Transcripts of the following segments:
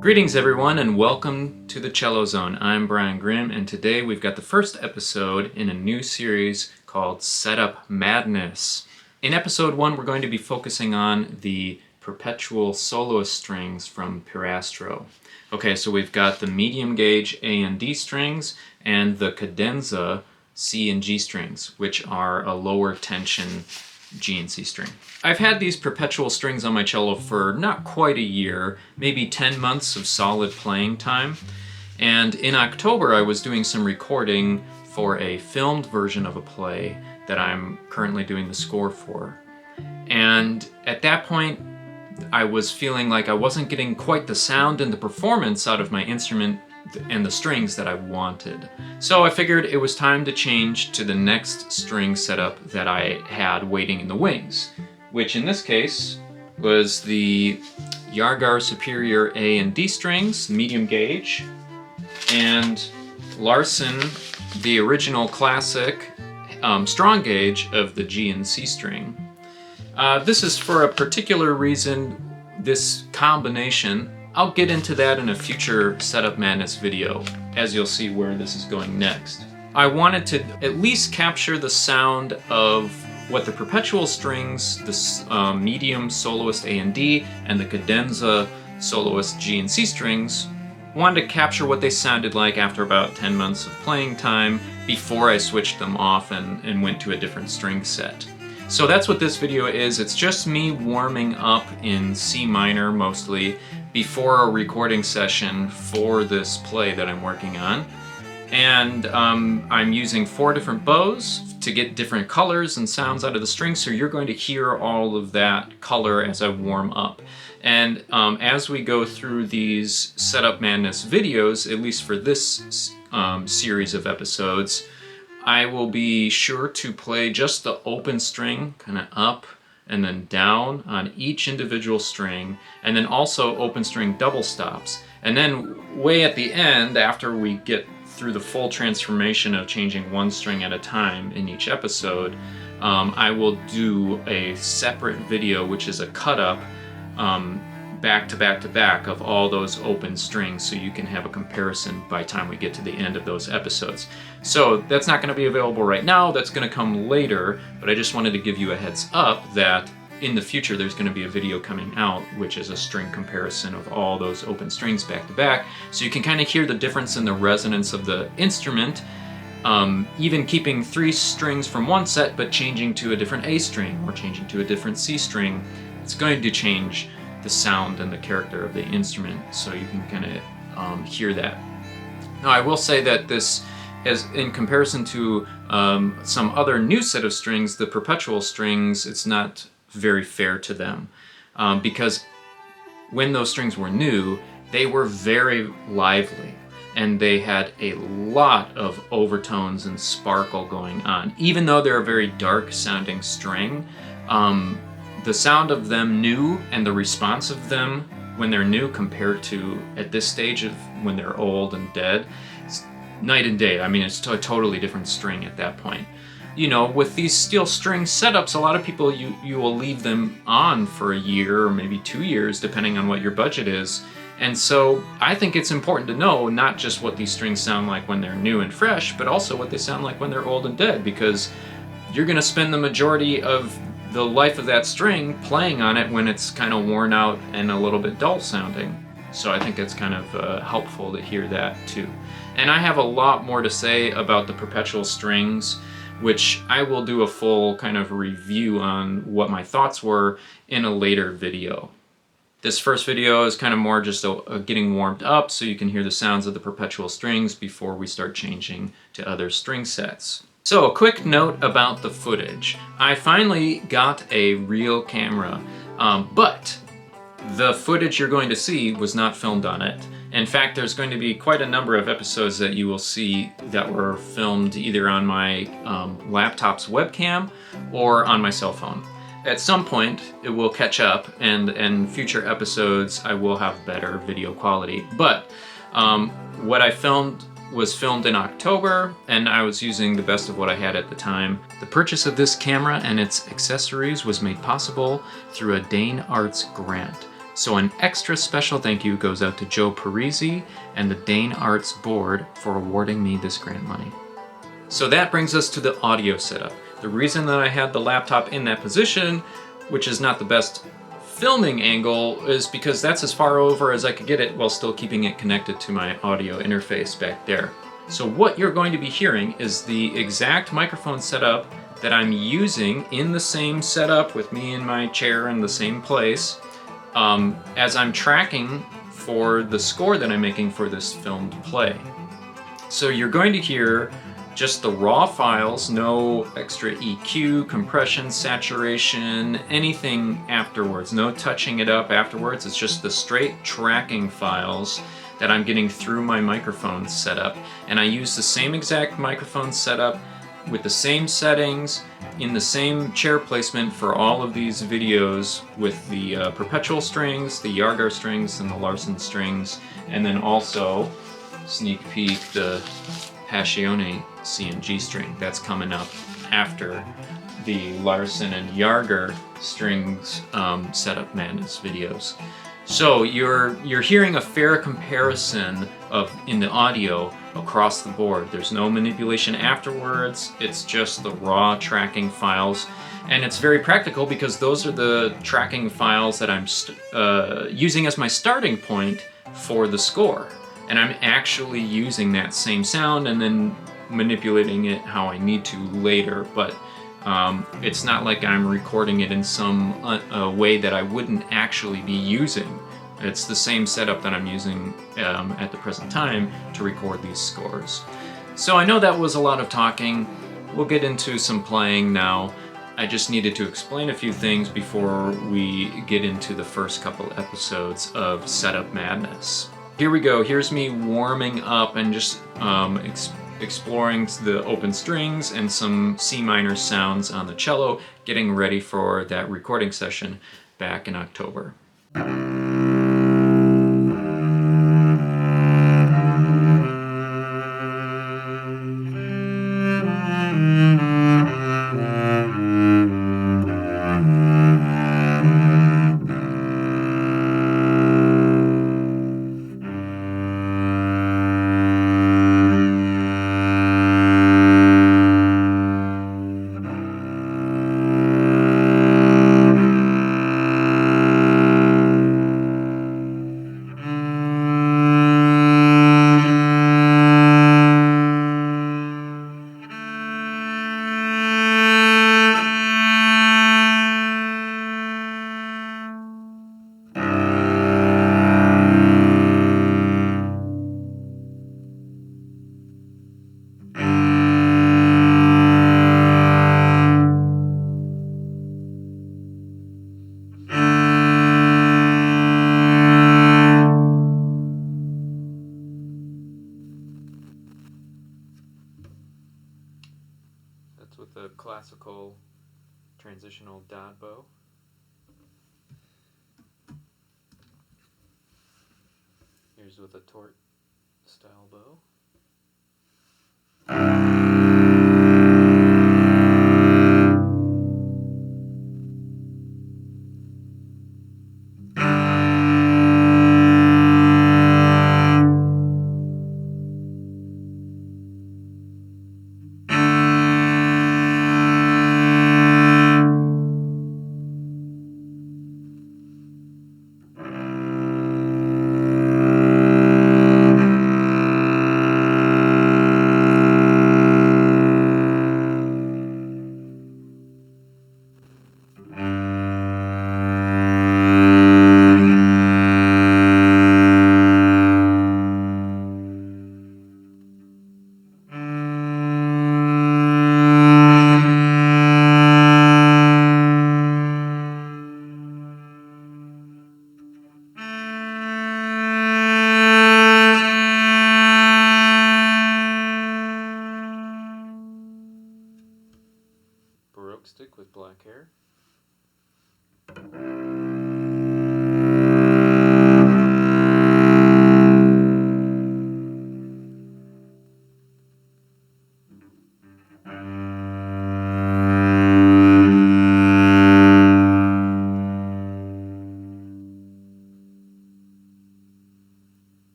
Greetings everyone and welcome to the Cello Zone. I'm Brian Grimm and today we've got the first episode in a new series called Setup Madness. In episode 1 we're going to be focusing on the Perpetual Soloist Strings from Pirastro. Okay, so we've got the medium gauge A and D strings and the Cadenza C and G strings, which are a lower tension G and C string. I've had these perpetual strings on my cello for not quite a year, maybe 10 months of solid playing time. And in October I was doing some recording for a filmed version of a play that I'm currently doing the score for. And at that point I was feeling like I wasn't getting quite the sound and the performance out of my instrument and the strings that I wanted. So I figured it was time to change to the next string setup that I had waiting in the wings, which in this case was the Jargar Superior A and D strings, medium gauge, and Larsen, the original classic strong gauge of the G and C string. This is for a particular reason, this combination. I'll get into that in a future Setup Madness video, as you'll see where this is going next. I wanted to at least capture the sound of what the perpetual strings, the medium soloist A and D, and the cadenza soloist G and C strings, wanted to capture what they sounded like after about 10 months of playing time before I switched them off and went to a different string set. So that's what this video is. It's just me warming up in C minor mostly before a recording session for this play that I'm working on. And I'm using 4 different bows to get different colors and sounds out of the strings, so you're going to hear all of that color as I warm up. And as we go through these Setup Madness videos, at least for this series of episodes, I will be sure to play just the open string, kind of up and then down on each individual string, and then also open string double stops. And then way at the end, after we get through the full transformation of changing one string at a time in each episode, I will do a separate video, which is a cut-up back to back to back of all those open strings, so you can have a comparison by the time we get to the end of those episodes. So that's not going to be available right now, that's going to come later, but I just wanted to give you a heads up that in the future there's going to be a video coming out which is a string comparison of all those open strings back to back, so you can kind of hear the difference in the resonance of the instrument, even keeping 3 strings from one set but changing to a different A string or changing to a different C string. It's going to change the sound and the character of the instrument, so you can kind of hear that. Now I will say that this, as in comparison to some other new set of strings, the perpetual strings, it's not very fair to them, because when those strings were new, they were very lively and they had a lot of overtones and sparkle going on. Even though they're a very dark sounding string, the sound of them new and the response of them when they're new compared to at this stage of when they're old and dead, it's night and day. I mean, it's a totally different string at that point. You know, with these steel string setups, a lot of people, you will leave them on for a year or maybe 2 years, depending on what your budget is. And so I think it's important to know not just what these strings sound like when they're new and fresh, but also what they sound like when they're old and dead, because you're going to spend the majority of the life of that string playing on it when it's kind of worn out and a little bit dull sounding. So I think it's kind of helpful to hear that too. And I have a lot more to say about the perpetual strings, which I will do a full kind of review on what my thoughts were in a later video. This first video is kind of more just a getting warmed up so you can hear the sounds of the perpetual strings before we start changing to other string sets. So a quick note about the footage. I finally got a real camera, but the footage you're going to see was not filmed on it. In fact, there's going to be quite a number of episodes that you will see that were filmed either on my laptop's webcam or on my cell phone. At some point it will catch up, and in future episodes I will have better video quality. But what I filmed was filmed in October, and I was using the best of what I had at the time. The purchase of this camera and its accessories was made possible through a Dane Arts grant. So an extra special thank you goes out to Joe Parisi and the Dane Arts Board for awarding me this grant money. So that brings us to the audio setup. The reason that I had the laptop in that position, which is not the best filming angle, is because that's as far over as I could get it while still keeping it connected to my audio interface back there. So what you're going to be hearing is the exact microphone setup that I'm using in the same setup with me in my chair in the same place as I'm tracking for the score that I'm making for this filmed play. So you're going to hear just the raw files, no extra EQ, compression, saturation, anything afterwards, no touching it up afterwards. It's just the straight tracking files that I'm getting through my microphone setup. And I use the same exact microphone setup with the same settings in the same chair placement for all of these videos with the Perpetual strings, the Jargar strings, and the Larsen strings, and then also, sneak peek, the Passione C and G string. That's coming up after the Larsen and Jargar strings setup madness videos. So you're hearing a fair comparison in the audio across the board. There's no manipulation afterwards. It's just the raw tracking files. And it's very practical because those are the tracking files that I'm using as my starting point for the score. And I'm actually using that same sound and then manipulating it how I need to later. But it's not like I'm recording it in some way that I wouldn't actually be using. It's the same setup that I'm using at the present time to record these scores. So I know that was a lot of talking. We'll get into some playing now. I just needed to explain a few things before we get into the first couple episodes of Setup Madness. Here we go. Here's me warming up and just exploring the open strings and some C minor sounds on the cello, getting ready for that recording session back in October. With a classical transitional Dodd bow. Here's with a Tourte style bow. Baroque stick with black hair.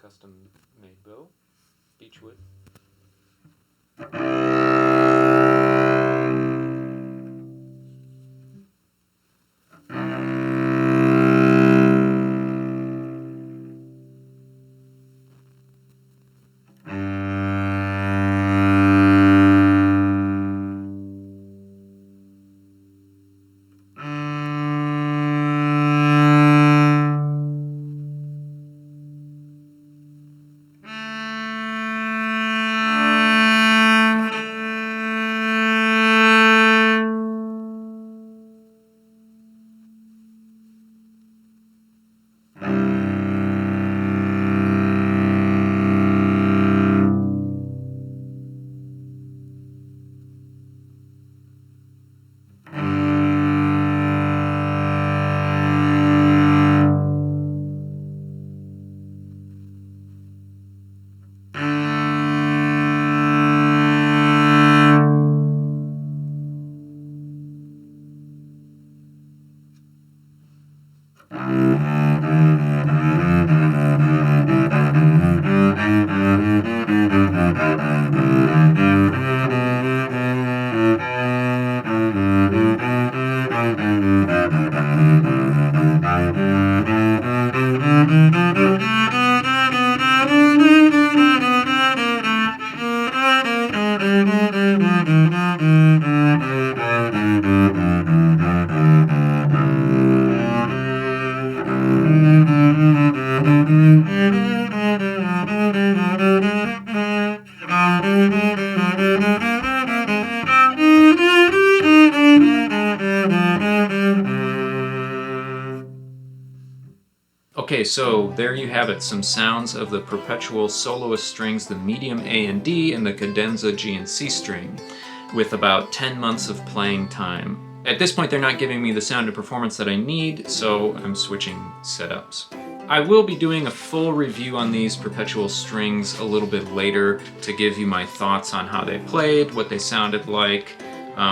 custom-made bow, beechwood. Okay, so there you have it, some sounds of the Perpetual Soloist Strings, the medium A and D, and the Cadenza G and C string, with about 10 months of playing time. At this point, they're not giving me the sound and performance that I need, so I'm switching setups. I will be doing a full review on these Perpetual strings a little bit later to give you my thoughts on how they played, what they sounded like,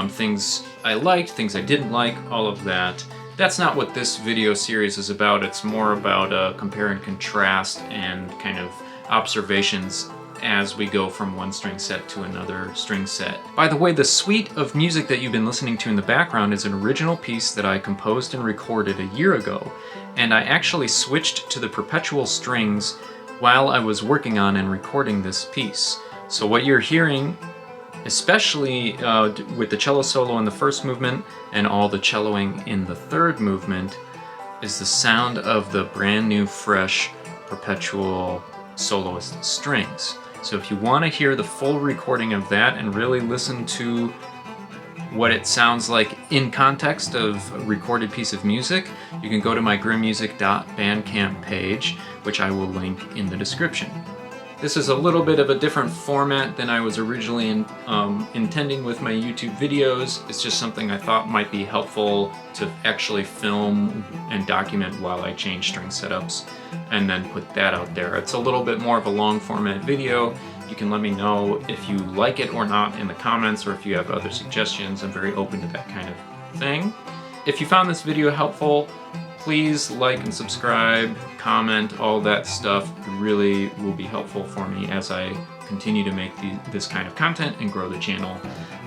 things I liked, things I didn't like, all of that. That's not what this video series is about. It's more about compare and contrast and kind of observations as we go from one string set to another string set. By the way, the suite of music that you've been listening to in the background is an original piece that I composed and recorded a year ago, and I actually switched to the Perpetual strings while I was working on and recording this piece. So what you're hearing, especially with the cello solo in the first movement and all the celloing in the third movement, is the sound of the brand new fresh Perpetual Soloist strings. So if you want to hear the full recording of that and really listen to what it sounds like in context of a recorded piece of music, you can go to my grimmmusic.bandcamp page, which I will link in the description. This is a little bit of a different format than I was originally intending with my YouTube videos. It's just something I thought might be helpful to actually film and document while I change string setups and then put that out there. It's a little bit more of a long format video. You can let me know if you like it or not in the comments, or if you have other suggestions. I'm very open to that kind of thing. If you found this video helpful, please like and subscribe, comment, all that stuff. It really will be helpful for me as I continue to make this kind of content and grow the channel.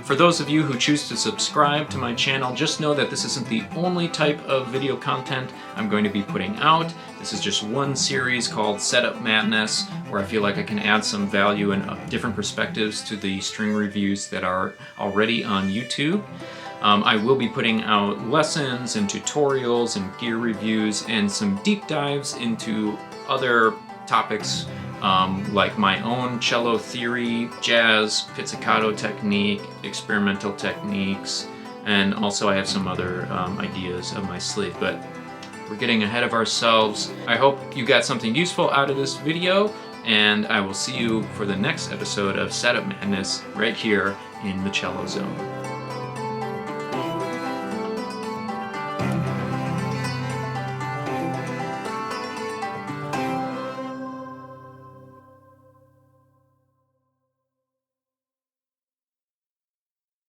For those of you who choose to subscribe to my channel, just know that this isn't the only type of video content I'm going to be putting out. This is just one series called Setup Madness, where I feel like I can add some value and different perspectives to the string reviews that are already on YouTube. I will be putting out lessons and tutorials and gear reviews and some deep dives into other topics like my own cello theory, jazz, pizzicato technique, experimental techniques, and also I have some other ideas up my sleeve, but we're getting ahead of ourselves. I hope you got something useful out of this video, and I will see you for the next episode of Setup Madness right here in the Cello Zone.